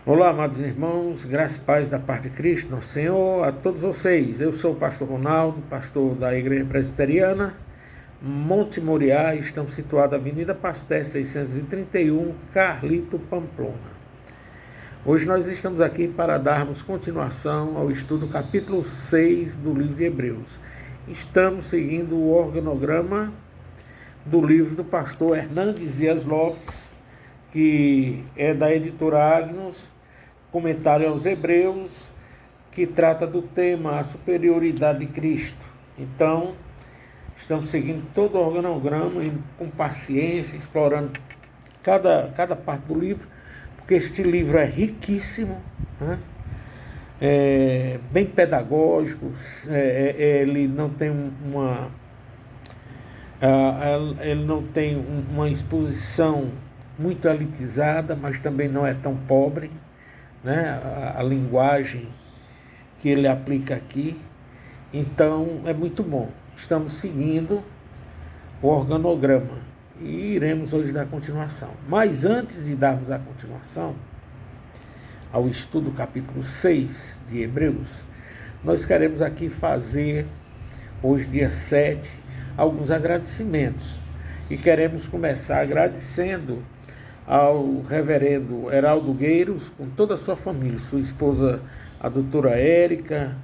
Olá, amados irmãos, graça e paz da parte de Cristo, nosso Senhor, a todos vocês. Eu sou o pastor Ronaldo, pastor da Igreja Presbiteriana, Monte Moriá, e estamos situados na Avenida Pasteur 631, Carlito, Pamplona. Hoje nós estamos aqui para darmos continuação ao estudo capítulo 6 do livro de Hebreus. Estamos seguindo o organograma do livro do pastor Hernandes Dias Lopes, que é da editora Agnus, Comentário aos Hebreus, que trata do tema a superioridade de Cristo. Então, estamos seguindo todo o organograma com paciência, explorando cada parte do livro, porque este livro é riquíssimo, né? É bem pedagógico, ele não tem uma exposição muito elitizada, mas também não é tão pobre, né? A linguagem que ele aplica aqui. Então é muito bom. Estamos seguindo o organograma e iremos hoje dar continuação. Mas antes de darmos a continuação ao estudo do capítulo 6 de Hebreus, nós queremos aqui fazer, hoje dia 7, alguns agradecimentos. E queremos começar agradecendo ao reverendo Heraldo Gueiros, com toda a sua família, sua esposa, a doutora Érica,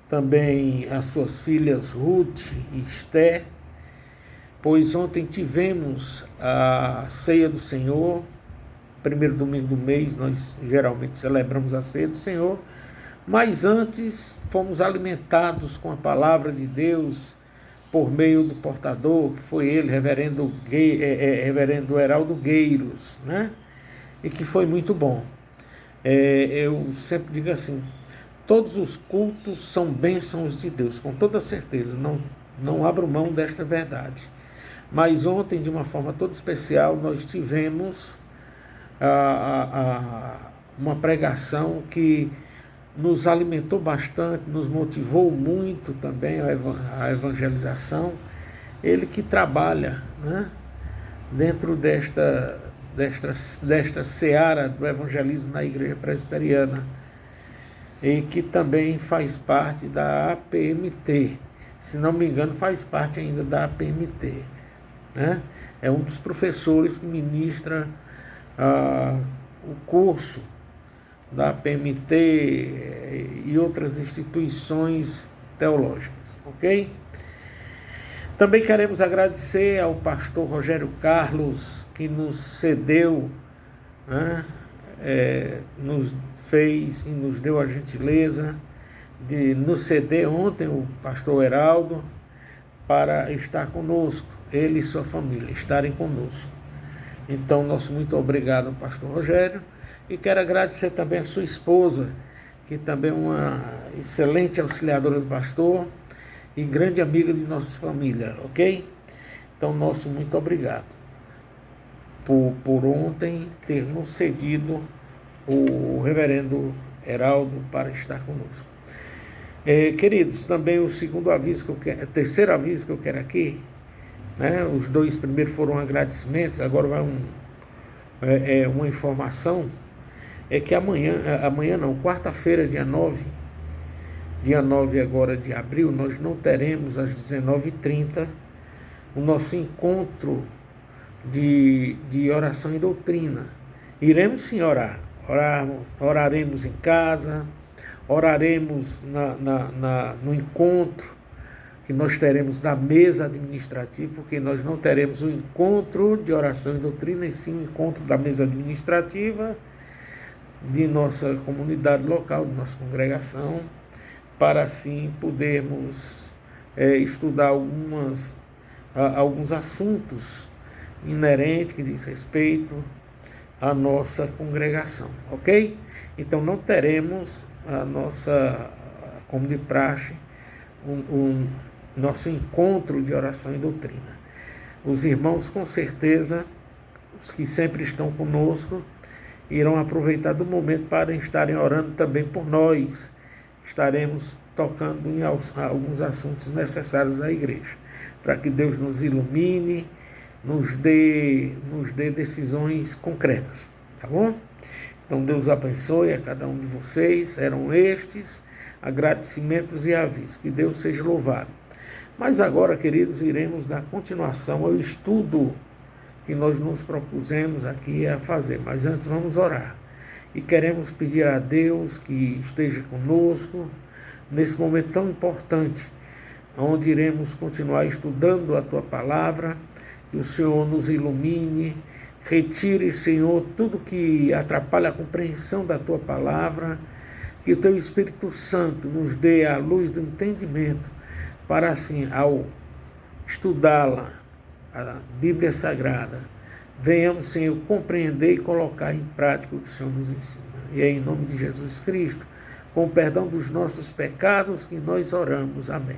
também as suas filhas Ruth e Esté, pois ontem tivemos a ceia do Senhor, primeiro domingo do mês, nós geralmente celebramos a ceia do Senhor, mas antes fomos alimentados com a palavra de Deus, por meio do portador, que foi ele, reverendo Heraldo Gueiros, né? E que foi muito bom. Eu sempre digo assim, todos os cultos são bênçãos de Deus, com toda certeza, não abro mão desta verdade. Mas ontem, de uma forma toda especial, nós tivemos uma pregação que nos alimentou bastante, nos motivou muito também a evangelização. Ele que trabalha, né, dentro desta seara do evangelismo na Igreja Presbiteriana, e que também faz parte da APMT, se não me engano faz parte ainda da APMT, né? É um dos professores que ministra o curso da PMT e outras instituições teológicas, ok? Também queremos agradecer ao pastor Rogério Carlos, que nos cedeu, né, nos fez e nos deu a gentileza de nos ceder ontem o pastor Heraldo para estar conosco, ele e sua família estarem conosco. Então, nosso muito obrigado ao pastor Rogério. E quero agradecer também a sua esposa, que também é uma excelente auxiliadora do pastor e grande amiga de nossa família, ok? Então, nosso muito obrigado por ontem ter nos cedido o reverendo Heraldo para estar conosco. Queridos, também o terceiro aviso que eu quero aqui, né? Os dois primeiros foram agradecimentos, agora vai uma informação. É que quarta-feira, dia 9 agora de abril, nós não teremos às 19h30 o nosso encontro de oração e doutrina. Iremos sim oraremos em casa, oraremos no encontro que nós teremos da mesa administrativa, porque nós não teremos o encontro de oração e doutrina, e sim o encontro da mesa administrativa de nossa comunidade local, de nossa congregação, para assim podermos estudar alguns assuntos inerentes que diz respeito à nossa congregação, ok? Então não teremos como de praxe, nosso encontro de oração e doutrina. Os irmãos, com certeza, os que sempre estão conosco, irão aproveitar do momento para estarem orando também por nós. Estaremos tocando em alguns assuntos necessários à igreja, para que Deus nos ilumine, nos dê decisões concretas, tá bom? Então Deus abençoe a cada um de vocês. Eram estes agradecimentos e avisos. Que Deus seja louvado. Mas agora, queridos, iremos dar continuação ao estudo que nós nos propusemos aqui a fazer. Mas antes vamos orar. E queremos pedir a Deus que esteja conosco nesse momento tão importante, onde iremos continuar estudando a Tua Palavra, que o Senhor nos ilumine, retire, Senhor, tudo que atrapalha a compreensão da Tua Palavra, que o Teu Espírito Santo nos dê a luz do entendimento, para assim, ao estudá-la, a Bíblia Sagrada, venhamos, Senhor, compreender e colocar em prática o que o Senhor nos ensina. E é em nome de Jesus Cristo, com o perdão dos nossos pecados, que nós oramos. Amém.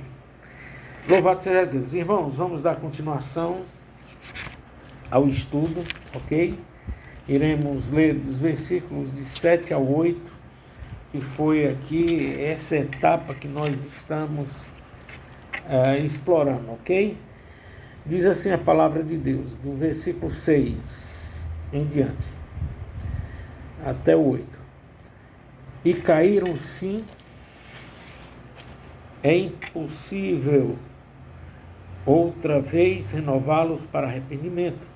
Louvado seja Deus. Irmãos, vamos dar continuação ao estudo, ok? Iremos ler dos versículos de 7 ao 8, que foi aqui essa etapa que nós estamos explorando, ok? Diz assim a palavra de Deus, do versículo 6 em diante, até o 8. E caíram sim, é impossível outra vez renová-los para arrependimento,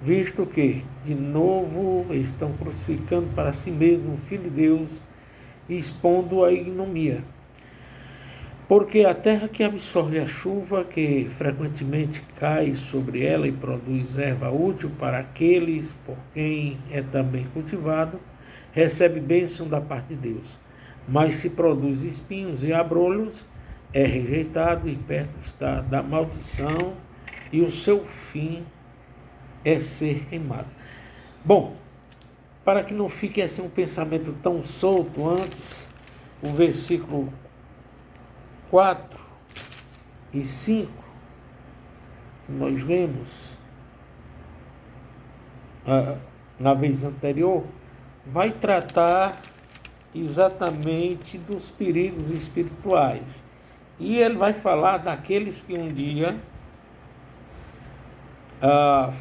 visto que, de novo, estão crucificando para si mesmo o Filho de Deus e expondo a ignomia. Porque a terra que absorve a chuva, que frequentemente cai sobre ela e produz erva útil para aqueles por quem é também cultivado, recebe bênção da parte de Deus. Mas se produz espinhos e abrolhos, é rejeitado e perto está da maldição, e o seu fim é ser queimado. Bom, para que não fique assim um pensamento tão solto, antes, o versículo 4 e 5, que nós lemos na vez anterior, vai tratar exatamente dos perigos espirituais. E ele vai falar daqueles que um dia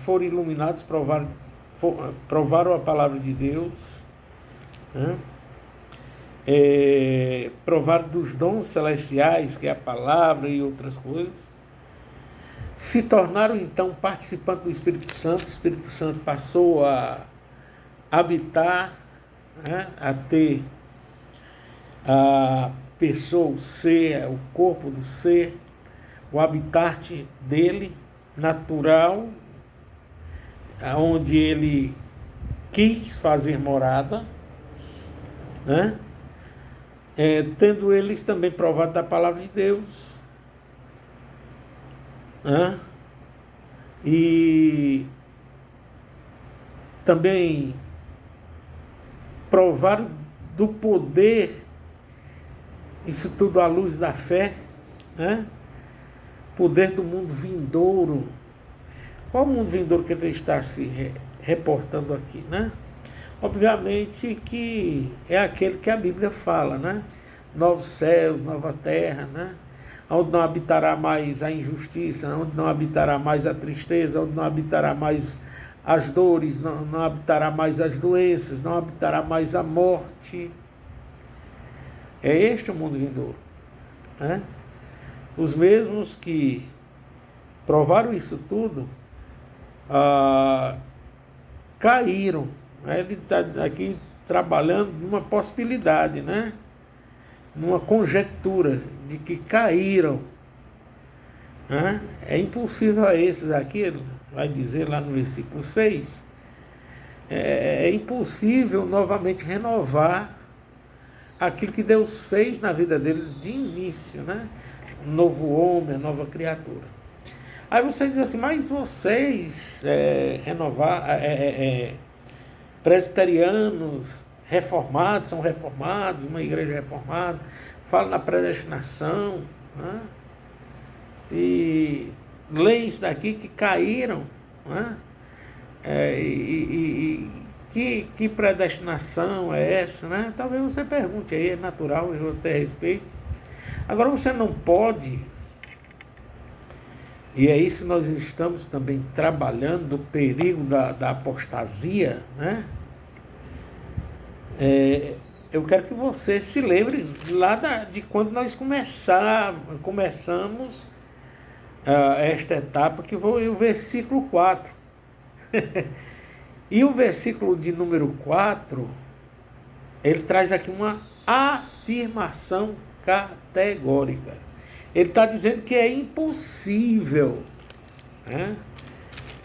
foram iluminados, provaram a palavra de Deus, né? Provaram dos dons celestiais, que é a palavra e outras coisas, se tornaram então participantes do Espírito Santo. O Espírito Santo passou a habitar, né? A ter a pessoa, o ser, o corpo do ser, o habitat dele, natural, onde ele quis fazer morada, né? Tendo eles também provado da palavra de Deus, né? E também provaram do poder, isso tudo à luz da fé, né? Poder do mundo vindouro. Qual o mundo vindouro que ele está se reportando aqui, né? Obviamente que é aquele que a Bíblia fala, né? Novos céus, nova terra, né? Onde não habitará mais a injustiça, onde não habitará mais a tristeza, onde não habitará mais as dores, não habitará mais as doenças, não habitará mais a morte. É este o mundo vindouro, né? Os mesmos que provaram isso tudo, caíram. Ele está aqui trabalhando numa possibilidade, né? Numa conjectura de que caíram, né? É impossível a esses aqui, ele vai dizer lá no versículo 6, é impossível novamente renovar aquilo que Deus fez na vida dele de início, né? Um novo homem, a nova criatura. Aí você diz assim, mas vocês presbiterianos reformados, são reformados, uma igreja reformada, falam na predestinação, né? E leem isso daqui que caíram, né? Que predestinação é essa, né? Talvez você pergunte aí, é natural, eu até respeito. Agora você não pode, e é isso que nós estamos também trabalhando, do perigo da apostasia, né? Eu quero que você se lembre lá de quando nós começamos esta etapa, que foi o versículo 4. E o versículo de número 4, ele traz aqui uma afirmação categórica. Ele está dizendo que é impossível, né?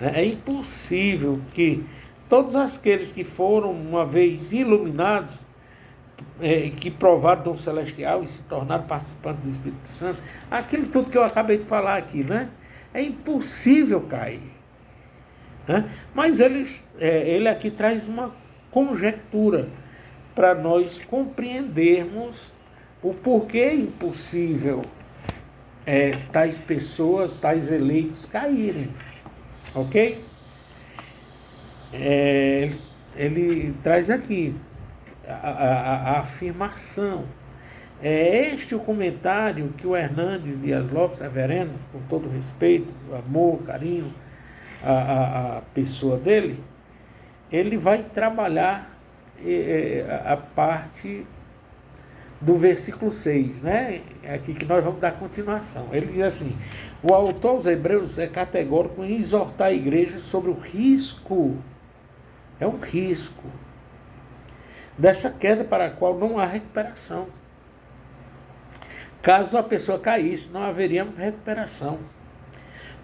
É impossível que todos aqueles que foram uma vez iluminados, que provaram o dom celestial e se tornaram participantes do Espírito Santo, aquilo tudo que eu acabei de falar aqui, né? É impossível cair. Né? Mas ele aqui traz uma conjectura para nós compreendermos o porquê é impossível tais pessoas, tais eleitos caírem. Ok? Ele traz aqui a afirmação. É este o comentário que o Hernandes Dias Lopes, reverendo, com todo respeito, amor, carinho, a pessoa dele, ele vai trabalhar a parte do versículo 6, né? É aqui que nós vamos dar continuação. Ele diz assim: o autor aos Hebreus é categórico em exortar a igreja sobre o risco, é um risco, dessa queda para a qual não há recuperação. Caso a pessoa caísse, não haveria recuperação.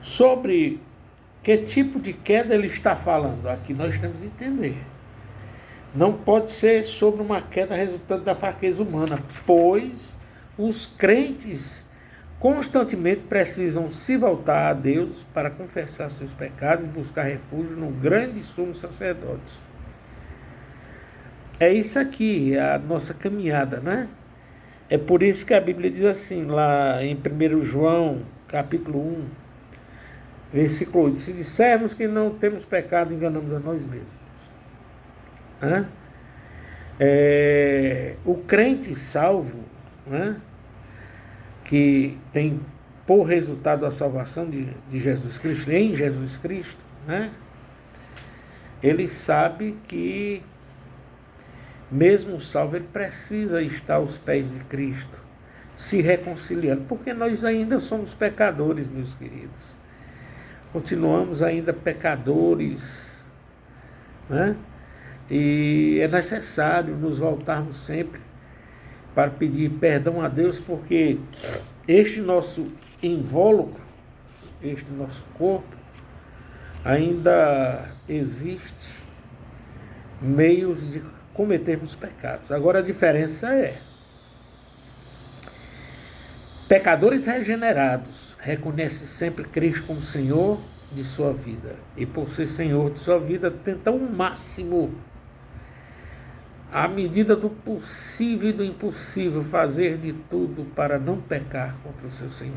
Sobre que tipo de queda ele está falando? Aqui nós temos que entender. Não pode ser sobre uma queda resultante da fraqueza humana, pois os crentes constantemente precisam se voltar a Deus para confessar seus pecados e buscar refúgio no grande sumo sacerdote. É isso aqui, a nossa caminhada, né? É por isso que a Bíblia diz assim, lá em 1 João, capítulo 1, versículo 8, se dissermos que não temos pecado, enganamos a nós mesmos. O crente salvo, né, que tem por resultado a salvação de Jesus Cristo, em Jesus Cristo, né, ele sabe que mesmo salvo ele precisa estar aos pés de Cristo, se reconciliando, porque nós ainda somos pecadores, meus queridos. Continuamos ainda pecadores, né? E é necessário nos voltarmos sempre para pedir perdão a Deus, porque este nosso invólucro, este nosso corpo, ainda existe meios de cometermos pecados. Agora a diferença pecadores regenerados reconhecem sempre Cristo como Senhor de sua vida, e por ser Senhor de sua vida tentam o máximo, à medida do possível e do impossível, fazer de tudo para não pecar contra o seu Senhor.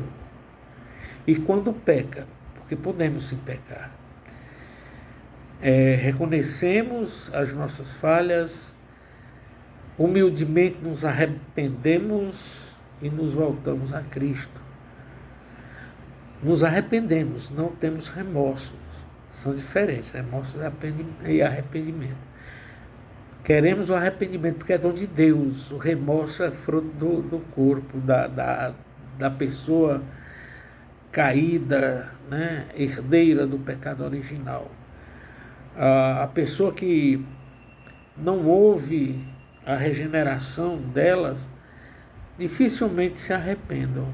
E quando peca, porque podemos sim pecar, reconhecemos as nossas falhas, humildemente nos arrependemos e nos voltamos a Cristo. Nos arrependemos, não temos remorsos, são diferentes, remorsos e arrependimento. Queremos o arrependimento porque é dom de Deus, o remorso é fruto do corpo, da pessoa caída, né, herdeira do pecado original. A pessoa que não houve a regeneração delas, dificilmente se arrependam.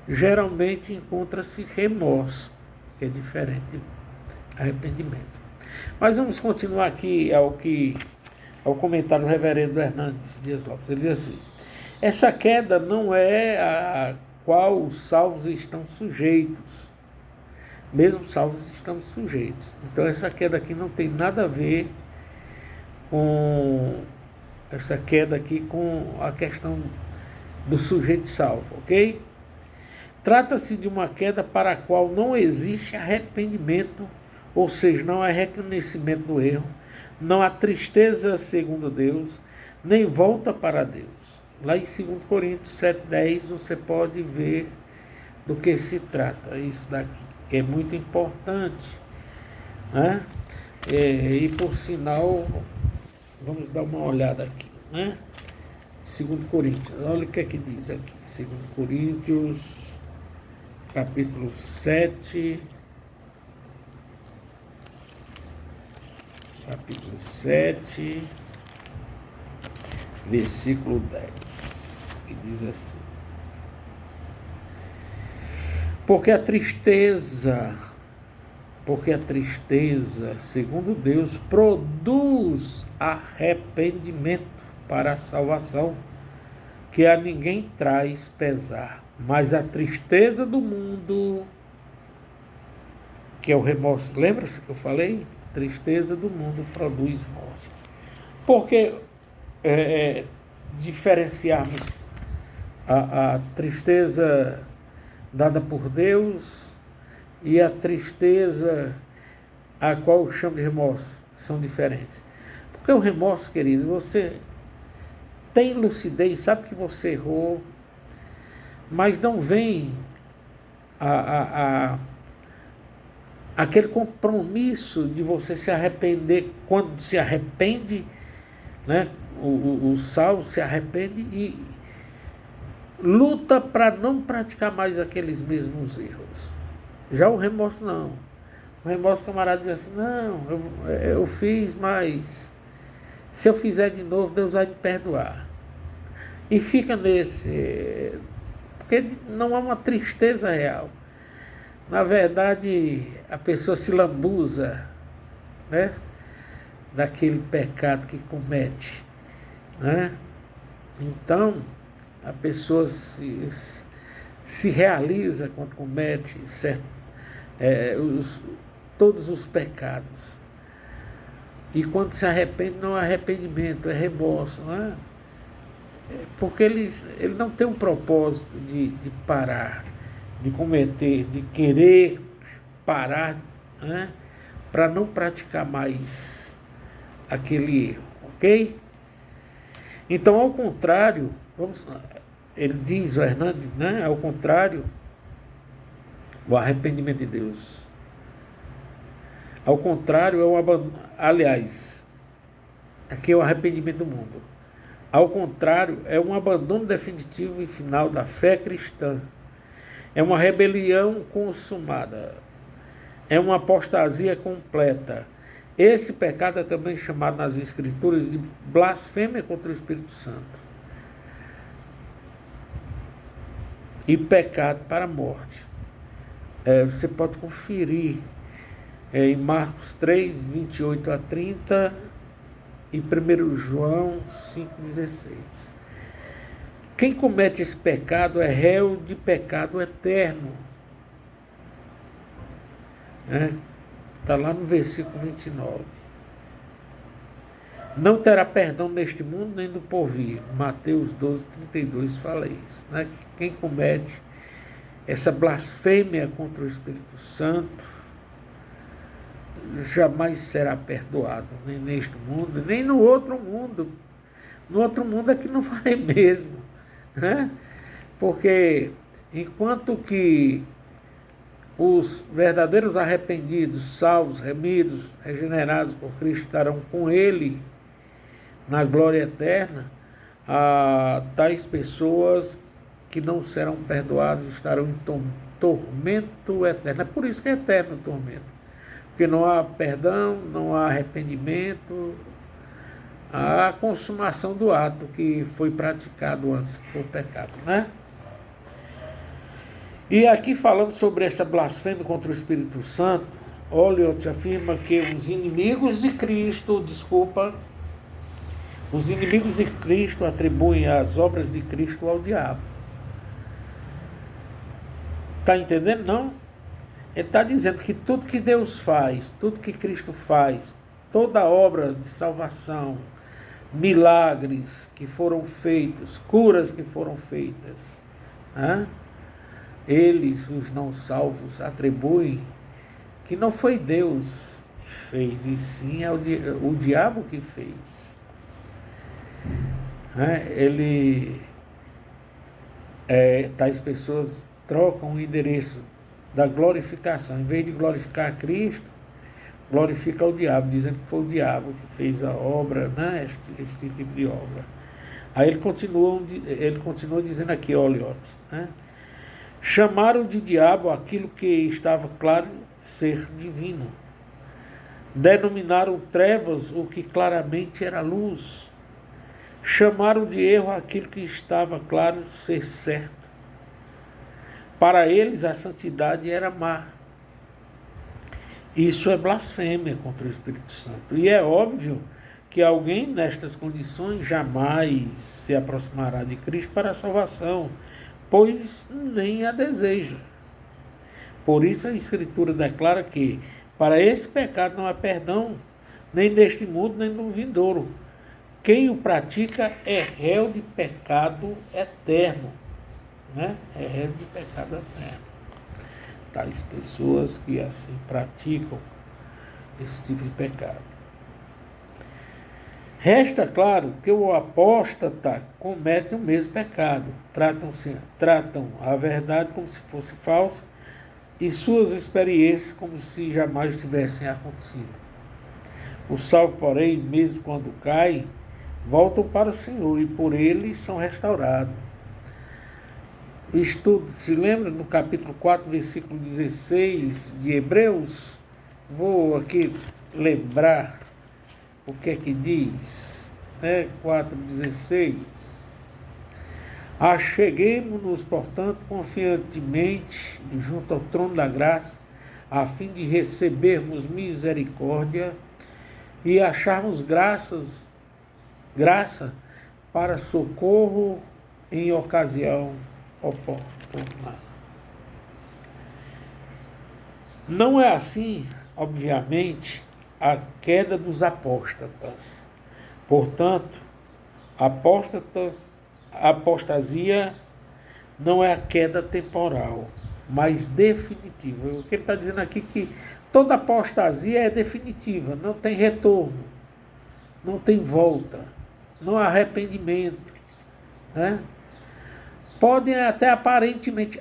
Geralmente encontra-se remorso, que é diferente de arrependimento. Mas vamos continuar aqui ao comentário do reverendo Hernandes Dias Lopes. Ele diz assim: essa queda não é a qual os salvos estão sujeitos. Mesmo salvos estamos sujeitos. Então essa queda aqui não tem nada a ver com essa queda aqui com a questão do sujeito salvo, ok? Trata-se de uma queda para a qual não existe arrependimento, ou seja, não há reconhecimento do erro, não há tristeza segundo Deus, nem volta para Deus. Lá em 2 Coríntios 7,10 você pode ver do que se trata isso daqui, que é muito importante, né? E por sinal, Vamos dar uma olhada aqui, né? 2 Coríntios, olha o que é que diz aqui. 2 Coríntios, capítulo 7, versículo 10, que diz assim: Porque a tristeza, segundo Deus, produz arrependimento para a salvação, que a ninguém traz pesar. Mas a tristeza do mundo, que é o remorso, lembra-se que eu falei? Tristeza do mundo produz morte. Porque diferenciarmos a tristeza dada por Deus e a tristeza a qual eu chamo de remorso são diferentes. Porque o remorso, querido, você tem lucidez, sabe que você errou, mas não vem aquele compromisso de você se arrepender. Quando se arrepende, né, o salvo se arrepende e luta para não praticar mais aqueles mesmos erros. Já o remorso não. O remorso, o camarada diz assim: não, eu fiz, mas se eu fizer de novo, Deus vai me perdoar. E fica nesse, porque não há uma tristeza real. Na verdade, a pessoa se lambuza, né, daquele pecado que comete, né? Então, a pessoa se realiza quando comete todos os pecados. E quando se arrepende, não é arrependimento, é remorso, não é? Porque ele não tem um propósito de parar, de cometer, de querer parar, né, para não praticar mais aquele erro, ok? Então, ao contrário, ele diz, o Hernandes, né, ao contrário, o arrependimento de Deus. Ao contrário, é o abandono. Aliás, aqui é o arrependimento do mundo. Ao contrário, é um abandono definitivo e final da fé cristã. É uma rebelião consumada. É uma apostasia completa. Esse pecado é também chamado nas Escrituras de blasfêmia contra o Espírito Santo. E pecado para a morte. Você pode conferir em Marcos 3, 28 a 30 e 1 João 5,16. Quem comete esse pecado é réu de pecado eterno. Está lá no versículo 29. Não terá perdão neste mundo nem no porvir. Mateus 12, 32 fala isso. Quem comete essa blasfêmia contra o Espírito Santo jamais será perdoado, nem neste mundo, nem no outro mundo. No outro mundo é que não vai mesmo, né? Porque enquanto que os verdadeiros arrependidos, salvos, remidos, regenerados por Cristo estarão com Ele na glória eterna, tais pessoas que não serão perdoadas estarão em tormento eterno. É por isso que é eterno o tormento. Porque não há perdão, não há arrependimento, há consumação do ato que foi praticado antes que foi o pecado, né? E aqui falando sobre essa blasfêmia contra o Espírito Santo, Oliot afirma que os inimigos de Cristo atribuem as obras de Cristo ao diabo. Está entendendo? Não? Ele está dizendo que tudo que Deus faz, tudo que Cristo faz, toda obra de salvação, milagres que foram feitos, curas que foram feitas, eles, os não salvos, atribuem que não foi Deus que fez, e sim é o diabo que fez. Tais pessoas trocam o endereço da glorificação. Em vez de glorificar Cristo, glorifica o diabo, dizendo que foi o diabo que fez a obra, né? Este tipo de obra. Aí ele continua dizendo aqui, Oliotes, né? Chamaram de diabo aquilo que estava claro ser divino. Denominaram trevas o que claramente era luz. Chamaram de erro aquilo que estava claro ser certo. Para eles a santidade era má. Isso é blasfêmia contra o Espírito Santo. E é óbvio que alguém nestas condições jamais se aproximará de Cristo para a salvação, pois nem a deseja. Por isso a Escritura declara que para esse pecado não há perdão, nem neste mundo, nem no vindouro. Quem o pratica é réu de pecado eterno. Né? É réu de pecado eterno. Tais pessoas que assim praticam esse tipo de pecado. Resta claro que o apóstata comete o mesmo pecado. Tratam a verdade como se fosse falsa e suas experiências como se jamais tivessem acontecido. Os salvos, porém, mesmo quando caem, voltam para o Senhor e por ele são restaurados. O estudo, se lembra, no capítulo 4, versículo 16 de Hebreus? Vou aqui lembrar o que é que diz, 4,16. Acheguemo-nos, portanto, confiantemente junto ao trono da graça, a fim de recebermos misericórdia e acharmos graça para socorro em ocasião oportuna. Não é assim, obviamente, a queda dos apóstatas. Portanto, a apostasia não é a queda temporal, mas definitiva. O que ele está dizendo aqui é que toda apostasia é definitiva, não tem retorno, não tem volta, não há arrependimento, né? Podem até aparentemente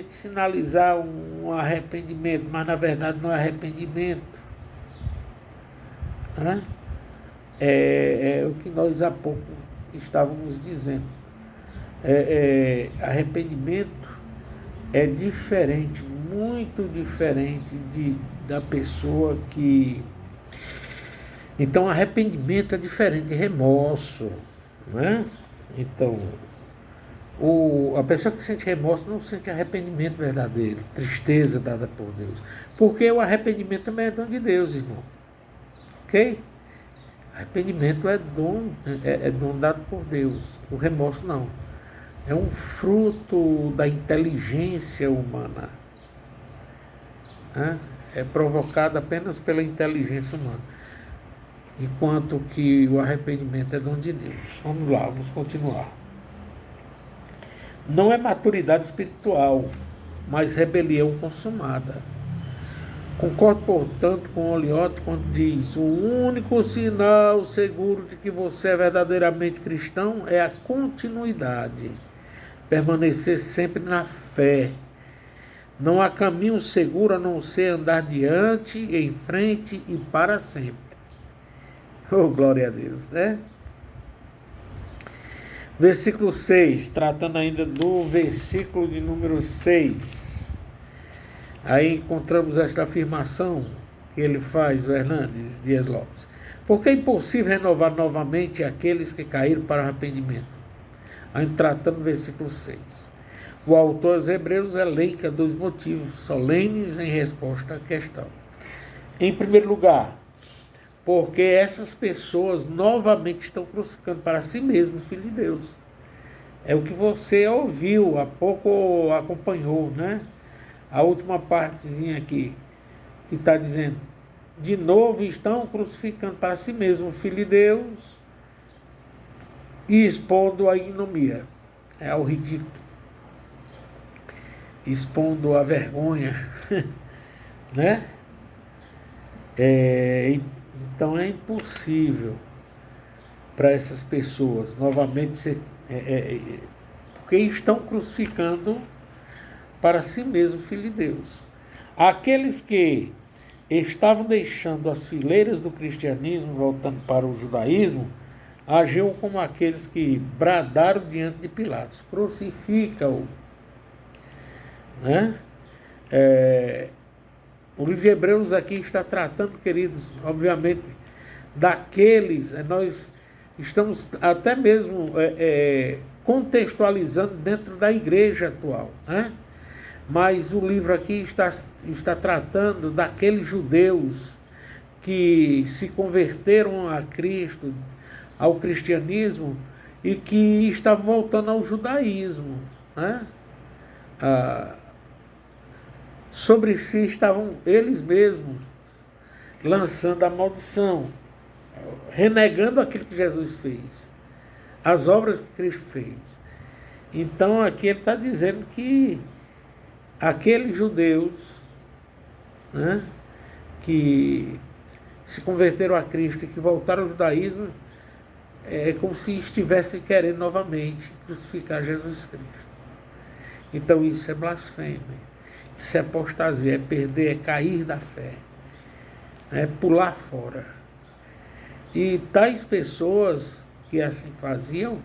sinalizar um arrependimento, mas na verdade não é arrependimento. Né? É o que nós há pouco estávamos dizendo. Arrependimento é diferente, muito diferente da pessoa que... Então, arrependimento é diferente de remorso. Né? Então, a pessoa que sente remorso não sente arrependimento verdadeiro, tristeza dada por Deus. Porque o arrependimento também é dom de Deus, irmão. Ok? Arrependimento é dom dado por Deus. O remorso não. É um fruto da inteligência humana. Né? É provocado apenas pela inteligência humana. Enquanto que o arrependimento é dom de Deus. Vamos lá, vamos continuar. Não é maturidade espiritual, mas rebelião consumada. Concordo, portanto, com Oliote quando diz: o único sinal seguro de que você é verdadeiramente cristão é a continuidade. Permanecer sempre na fé. Não há caminho seguro a não ser andar diante, em frente e para sempre. Oh, glória a Deus, né? Versículo 6, tratando ainda do versículo de número 6. Aí encontramos esta afirmação que ele faz, o Hernandes Dias Lopes. Porque é impossível renovar novamente aqueles que caíram para o arrependimento. Aí tratando do versículo 6. O autor aos Hebreus elenca dois motivos solenes em resposta à questão. Em primeiro lugar, porque essas pessoas novamente estão crucificando para si mesmo o Filho de Deus. É o que você ouviu, há pouco acompanhou, né? A última partezinha aqui, que está dizendo, de novo estão crucificando para si mesmo o Filho de Deus e expondo a ignomia, ao ridículo, expondo a vergonha, né? Então é impossível para essas pessoas novamente ser... porque estão crucificando para si mesmo o Filho de Deus. Aqueles que estavam deixando as fileiras do cristianismo, voltando para o judaísmo, agiam como aqueles que bradaram diante de Pilatos: crucifica-o. Né? O livro de Hebreus aqui está tratando, queridos, obviamente, daqueles, nós estamos até mesmo contextualizando dentro da igreja atual, né? Mas o livro aqui está tratando daqueles judeus que se converteram a Cristo, ao cristianismo, e que estavam voltando ao judaísmo, né? Sobre si estavam eles mesmos lançando a maldição, renegando aquilo que Jesus fez, as obras que Cristo fez. Então aqui ele está dizendo que aqueles judeus, né, que se converteram a Cristo e que voltaram ao judaísmo, é como se estivessem querendo novamente crucificar Jesus Cristo. Então isso é blasfêmia, isso é apostasia, é perder, é cair da fé, é pular fora. E tais pessoas que assim faziam,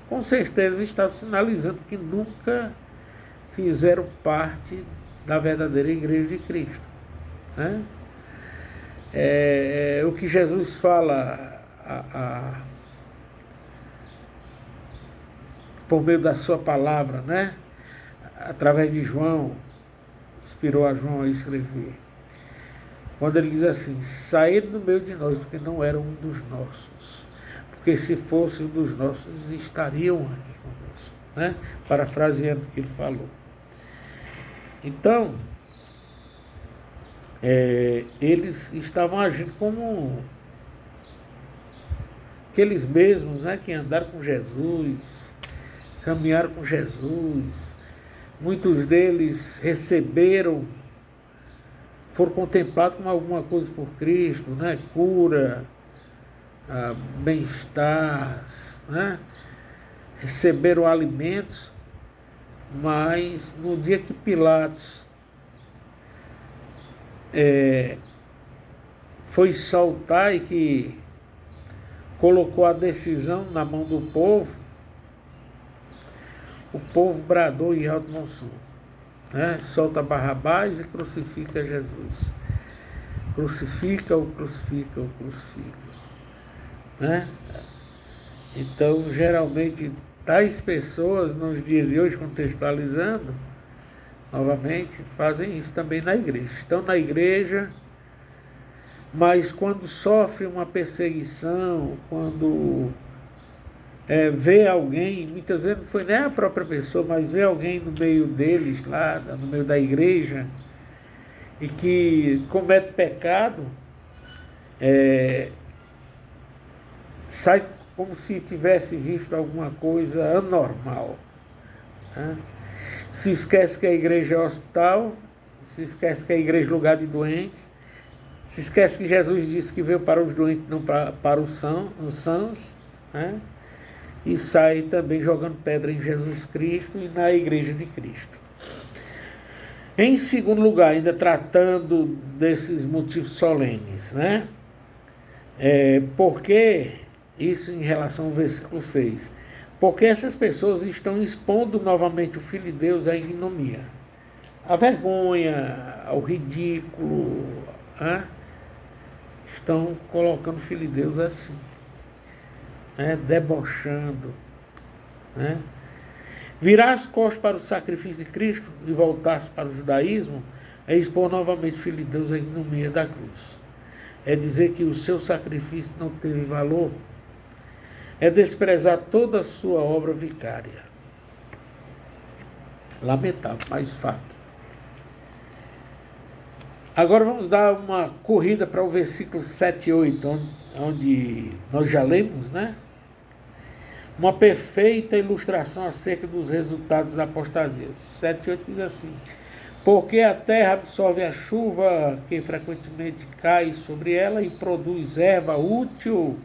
com certeza estavam sinalizando que nunca fizeram parte da verdadeira igreja de Cristo, né? O que Jesus fala por meio da sua palavra, né? Através de João, inspirou a João a escrever. Quando ele diz assim: saíram do meio de nós, porque não eram um dos nossos. Porque se fosse um dos nossos, estariam aqui conosco, né? Parafraseando o que ele falou. Então, eles estavam agindo como aqueles mesmos, né, que andaram com Jesus, caminharam com Jesus. Muitos deles foram contemplados como alguma coisa por Cristo, né? Cura, bem-estar, né? Receberam alimentos, mas no dia que Pilatos foi soltar e que colocou a decisão na mão do povo, o povo bradou em alto bom som, né? Solta Barrabás e crucifica Jesus. Crucifica-o, crucifica-o, crucifica. Né? Então, geralmente, tais pessoas, nos dias de hoje, contextualizando, novamente, fazem isso também na igreja. Estão na igreja, mas quando sofre uma perseguição, quando vê alguém, muitas vezes não foi nem a própria pessoa, mas vê alguém no meio deles, lá no meio da igreja, e que comete pecado, sai como se tivesse visto alguma coisa anormal, né? Se esquece que a igreja é hospital, se esquece que a igreja é lugar de doentes, se esquece que Jesus disse que veio para os doentes, não para os sãos, né? E sai também jogando pedra em Jesus Cristo e na igreja de Cristo. Em segundo lugar, ainda tratando desses motivos solenes, né? Porque, isso em relação ao versículo 6, porque essas pessoas estão expondo novamente o Filho de Deus à ignomia, à vergonha, ao ridículo, né? Estão colocando o Filho de Deus assim, né? Debochando, né? Virar as costas para o sacrifício de Cristo e voltar-se para o judaísmo é expor novamente o Filho de Deus à ignomia da cruz. É dizer que o seu sacrifício não teve valor. É desprezar toda a sua obra vicária. Lamentável, mas fato. Agora vamos dar uma corrida para o versículo 7 e 8, onde nós já lemos, né? Uma perfeita ilustração acerca dos resultados da apostasia. 7 e 8 diz assim: porque a terra absorve a chuva que frequentemente cai sobre ela e produz erva útil,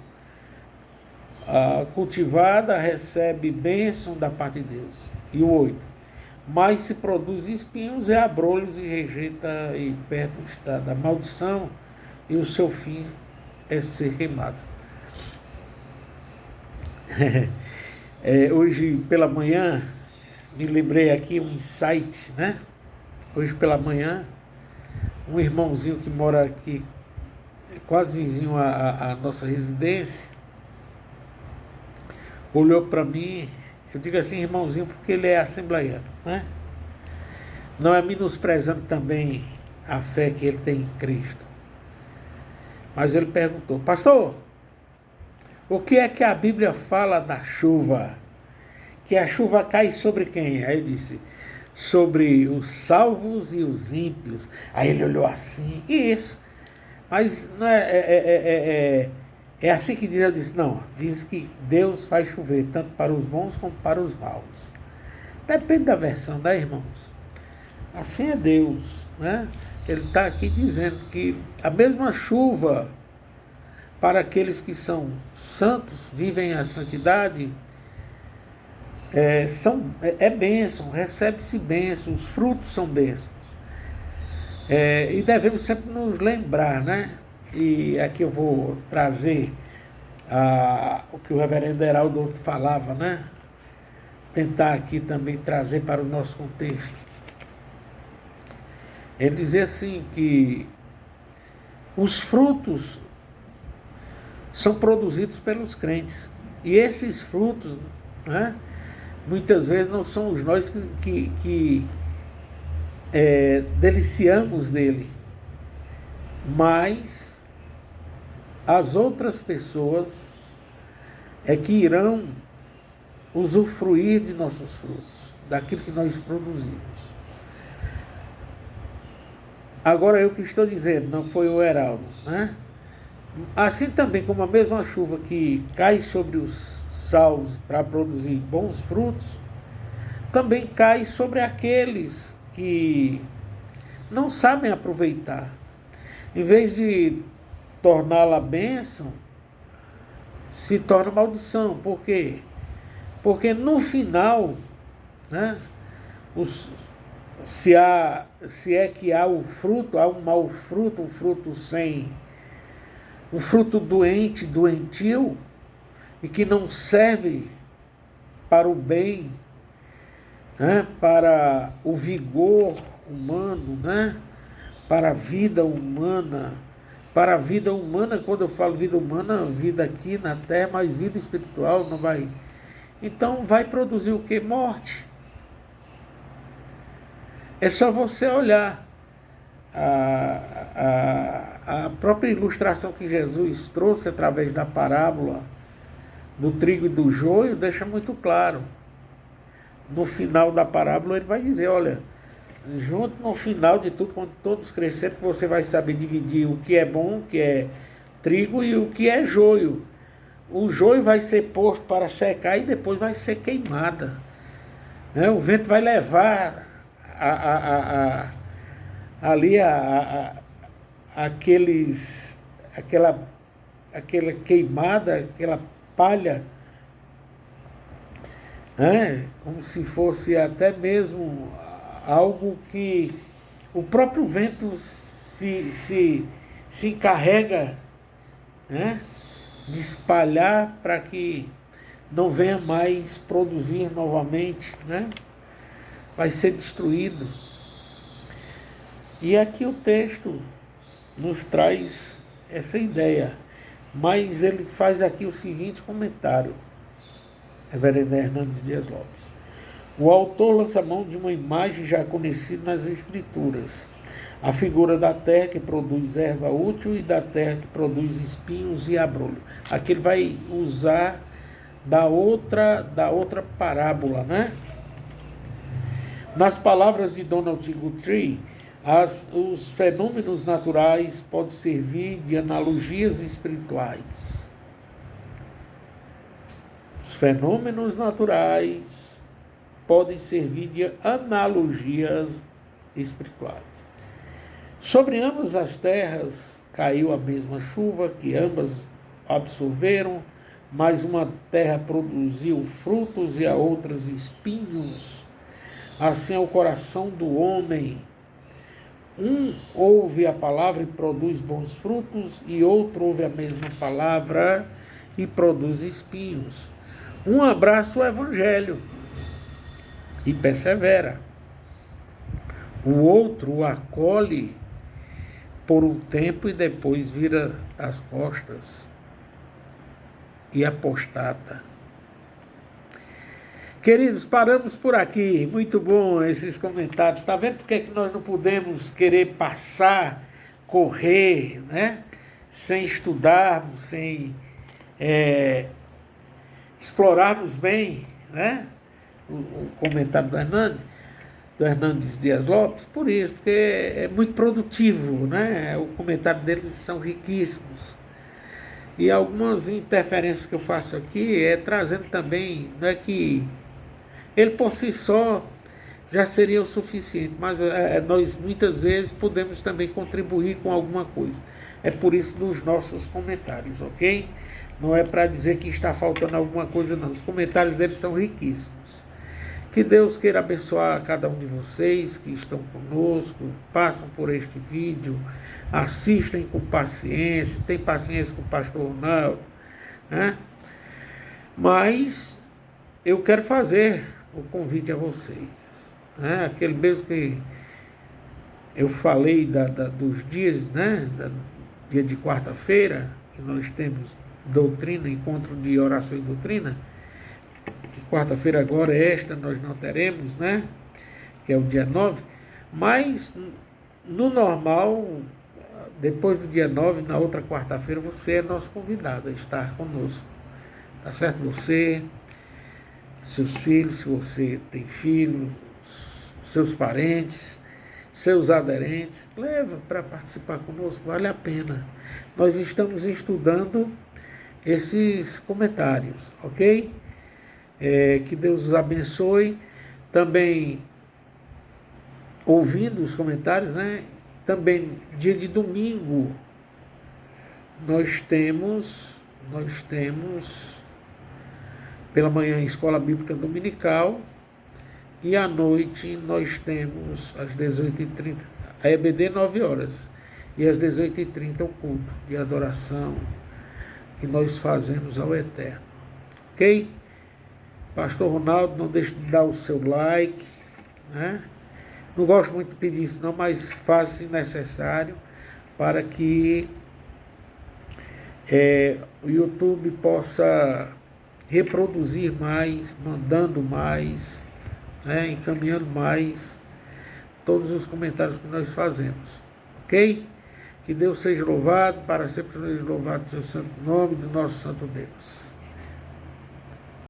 cultivada, recebe bênção da parte de Deus. E o 8: mas se produz espinhos e abrolhos e rejeita e perto está da maldição e o seu fim é ser queimado. Hoje pela manhã me lembrei aqui um insight, né? Hoje pela manhã um irmãozinho que mora aqui quase vizinho à nossa residência olhou para mim. Eu digo assim, irmãozinho, porque ele é assembleiano, né? Não é menosprezando também a fé que ele tem em Cristo. Mas ele perguntou: pastor, o que é que a Bíblia fala da chuva? Que a chuva cai sobre quem? Aí ele disse: sobre os salvos e os ímpios. Aí ele olhou assim: isso. Mas não é assim que diz. Eu disse: não, diz que Deus faz chover tanto para os bons como para os maus. Depende da versão, né, irmãos? Assim é Deus, né? Ele está aqui dizendo que a mesma chuva para aqueles que são santos, vivem a santidade, é bênção, recebe-se bênção, os frutos são bênçãos. E devemos sempre nos lembrar, né? E aqui eu vou trazer o que o reverendo Heraldo falava, né? Tentar aqui também trazer para o nosso contexto. Ele dizia assim que os frutos são produzidos pelos crentes. E esses frutos, né, muitas vezes não somos nós que deliciamos dele, mas as outras pessoas é que irão usufruir de nossos frutos, daquilo que nós produzimos. Agora eu que estou dizendo, não foi o Heraldo, né? Assim também como a mesma chuva que cai sobre os salvos para produzir bons frutos, também cai sobre aqueles que não sabem aproveitar. Em vez de torná-la bênção, se torna maldição. Por quê? Porque no final, né, se é que há o fruto, há um mau fruto, um fruto um fruto doente, doentio, e que não serve para o bem, né, para o vigor humano, né, para a vida humana. Para a vida humana, quando eu falo vida humana, vida aqui na terra, mas vida espiritual não vai. Então vai produzir o quê? Morte. É só você olhar a própria ilustração que Jesus trouxe através da parábola do trigo e do joio, deixa muito claro. No final da parábola ele vai dizer: olha, junto no final de tudo, quando todos crescerem, você vai saber dividir o que é bom, o que é trigo e o que é joio. O joio vai ser posto para secar e depois vai ser queimada. O vento vai levar ali aquela queimada, aquela palha, como se fosse até mesmo algo que o próprio vento se encarrega, né, de espalhar para que não venha mais produzir novamente, né? Vai ser destruído. E aqui o texto nos traz essa ideia, mas ele faz aqui o seguinte comentário, reverendo Hernandes Dias Lopes. O autor lança mão de uma imagem já conhecida nas Escrituras, a figura da terra que produz erva útil e da terra que produz espinhos e abrolho. Aqui ele vai usar da outra parábola, né? Nas palavras de Donald Guthrie, os fenômenos naturais podem servir de analogias espirituais. Os fenômenos naturais podem servir de analogias espirituais. Sobre ambas as terras caiu a mesma chuva que ambas absorveram, mas uma terra produziu frutos e a outras espinhos. assim é o coração do homem. Um ouve a palavra e produz bons frutos, e outro ouve a mesma palavra e produz espinhos. Um abraça o evangelho e persevera. O outro o acolhe por um tempo e depois vira as costas e apostata. Queridos, paramos por aqui. Muito bom esses comentários. Está vendo por que nós não podemos querer passar, correr, né? Sem estudarmos, sem explorarmos bem, né? O comentário do Hernandes Dias Lopes, por isso, porque é muito produtivo, né? O comentário deles são riquíssimos. E algumas interferências que eu faço aqui trazendo também, não é que ele por si só já seria o suficiente, mas nós muitas vezes podemos também contribuir com alguma coisa. É por isso dos nossos comentários, ok? Não é para dizer que está faltando alguma coisa, não. Os comentários deles são riquíssimos. Que Deus queira abençoar cada um de vocês que estão conosco, passam por este vídeo, assistem com paciência, tem paciência com o pastor Ronaldo, né? Mas eu quero fazer o convite a vocês, né? Aquele mesmo que eu falei dos dias, né? Dia de quarta-feira, que nós temos doutrina, encontro de oração e doutrina, que quarta-feira agora esta nós não teremos, né? Que é o dia 9, mas no normal, depois do dia 9, na outra quarta-feira, você é nosso convidado a estar conosco, tá certo? Você, seus filhos, se você tem filhos, seus parentes, seus aderentes, leva para participar conosco, vale a pena. Nós estamos estudando esses comentários, ok? Que Deus os abençoe. Também ouvindo os comentários, né? Também dia de domingo nós temos pela manhã Escola Bíblica Dominical e à noite nós temos às 18h30 a EBD 9 horas e às 18h30 o culto de adoração que nós fazemos ao Eterno, ok? Pastor Ronaldo, não deixe de dar o seu like, né? Não gosto muito de pedir isso não, mas faça se necessário para que o YouTube possa reproduzir mais, mandando mais, né? Encaminhando mais todos os comentários que nós fazemos, ok? Que Deus seja louvado, para sempre seja louvado o seu santo nome, do nosso santo Deus.